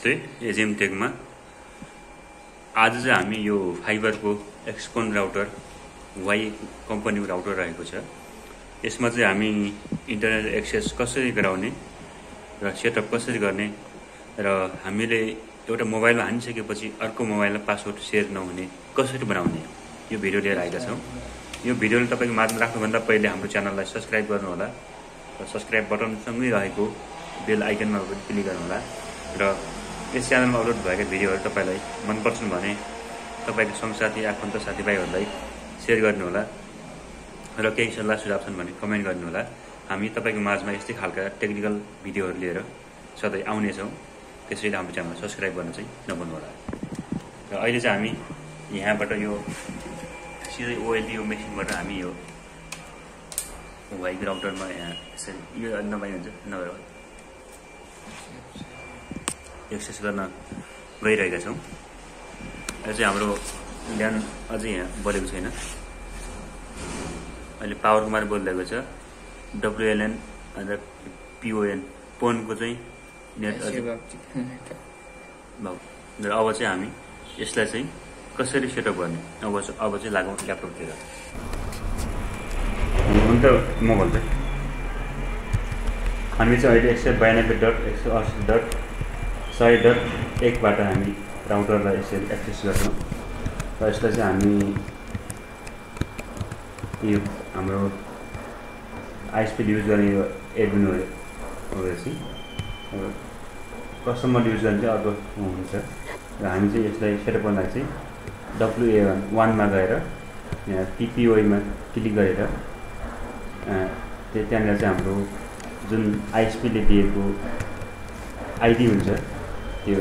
नमस्ते एजेम टेकमा आज चाहिँ हामी यो फाइबरको एक्सकोन राउटर वाई कम्पनीको राउटर रहेको छ। यसमा चाहिँ हामी इन्टरनेट एक्सेस कसरी गराउने र सेटअप कसरी गर्ने र हामीले एउटा मोबाइलमा हानिसकेपछि अर्को मोबाइलमा पासवर्ड सेयर नहुने कसरी बनाउने यो भिडियो लिएर आएका छौँ। यो भिडियोले तपाईको माझमा राख्नुभन्दा पहिले हाम्रो च्यानललाई सब्स्क्राइब गर्नुहोला र सब्स्क्राइब बटनसँगै रहेको बेल आइकनमा क्लिक गर्नुहोला र यस च्यानलमा अपलोड भएका भिडियोहरू तपाईलाई मन पर्छन् भने तपाईको संगसाथी आफन्त साथीभाइहरूलाई सेयर गर्नुहोला र केही सल्लाह सुझाव छन् भने कमेन्ट गर्नुहोला। हामी तपाईको माझमा यस्तै खालका टेक्निकल भिडियोहरू लिएर सधैँ आउनेछौँ, त्यसैले हाम्रो च्यानललाई सब्स्क्राइब गर्न चाहिँ नभुल्नुहोला। र अहिले चाहिँ हामी यहाँबाट यो सिधै ओएलडी मेसिनबाट हामी यो वाई राउटरमा यहाँ यसरी यो नभए हुन्छ नभए एक्सेस गर्न गइरहेका छौँ। यो चाहिँ हाम्रो ल्यान अझै यहाँ बोलेको छैन, अहिले पावर कुमार बोलिरहेको छ। डब्लुएलएन अन्त पिओएन पोनको चाहिँ नेट भयो। अब चाहिँ हामी यसलाई चाहिँ कसरी सेटअप गर्ने अब चाहिँ लागौँ ल्यापटपतिर। हुन त म भन्छु हामी चाहिँ अहिले 192.168.100.1बाट हामी राउटरलाई यसरी एक्सेस गर्छौँ र यसलाई चाहिँ हामी यो हाम्रो आइएसपी युज गर्ने यो एडमिन हो चाहिँ कस्टमर युज गर्ने चाहिँ अर्को हुन्छ र हामी चाहिँ यसलाई सेटअप गर्नलाई चाहिँ WA1मा गएर यहाँ TPOमा क्लिक गरेर त्यहाँनिर चाहिँ हाम्रो जुन आइएसपीले दिएको आइडी हुन्छ त्यो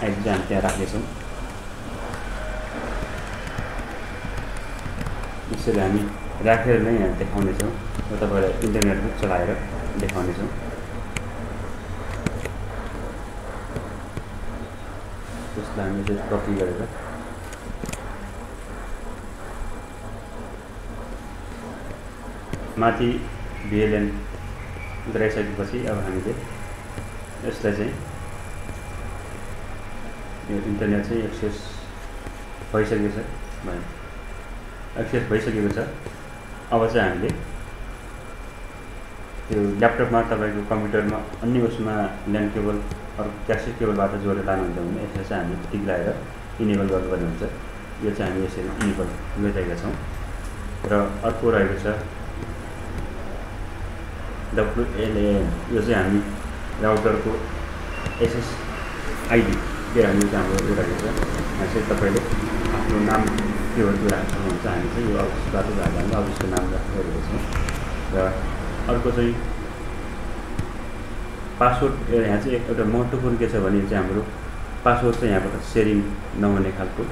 आइडी चाहिँ हामी त्यहाँ राख्नेछौँ। यसरी हामी राखेर नै यहाँ देखाउनेछौँ र तपाईँलाई इन्टरनेटमा चलाएर देखाउनेछौँ। त्यसलाई हामी यसरी कपी गरेर माथि VLAN गराइसकेपछि अब हामीले यसलाई चाहिँ यो इन्टरनेट चाहिँ एक्सेस भइसकेको छ छ। अब चाहिँ हामीले त्यो ल्यापटपमा तपाईँको कम्प्युटरमा अन्य उसमा ल्यान्ड केबल अरू क्यासेट केबलबाट जोडेर लानुहुन्छ भने यसलाई चाहिँ हामी टिक लगाएर इनेबल गर्नुपर्ने हुन्छ। यो चाहिँ हामी यसरी इनेबल गरिरहेका छौँ। र अर्को रहेको छ WLAN, यो चाहिँ हामी राउटरको SSID त्यो हामी चाहिँ हाम्रो यो रहेको छ। यहाँ चाहिँ तपाईँले आफ्नो नाम के हो त्यो राख्नुहुन्छ। हामी चाहिँ यो अफिसबाट हामी अफिसको नाम राखेको छौँ। र अर्को चाहिँ पासवर्ड, यहाँ चाहिँ एउटा महत्त्वपूर्ण के छ भने चाहिँ हाम्रो पासवर्ड चाहिँ यहाँबाट सेयरिङ नहुने खालको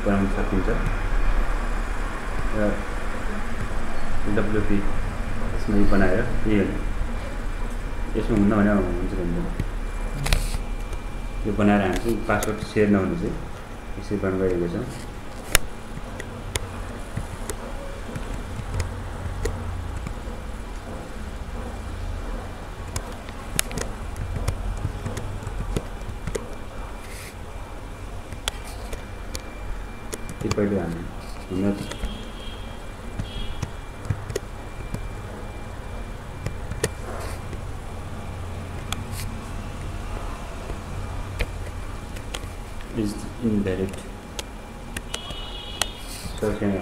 बनाउन सकिन्छ। र WP यसमा बनाएर यसमा हुन्न भने हुन्छ भने यो बनाएर हामी चाहिँ पासवर्ड सेयर नहुने चाहिँ यसरी बनाउन गइरहेको छ। त्यो पहिले हामी हुन is invalid. So can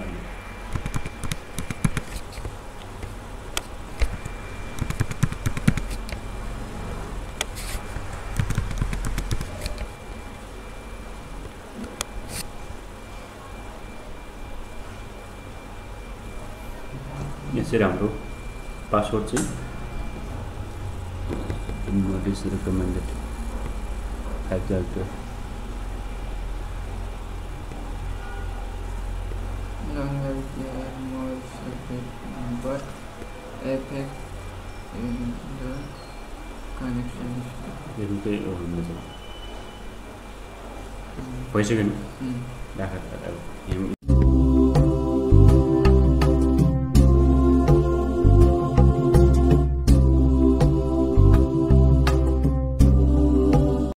यसरी हाम्रो पासवर्ड चाहिँ what is recommended but effect in the connection भइसक्यो नि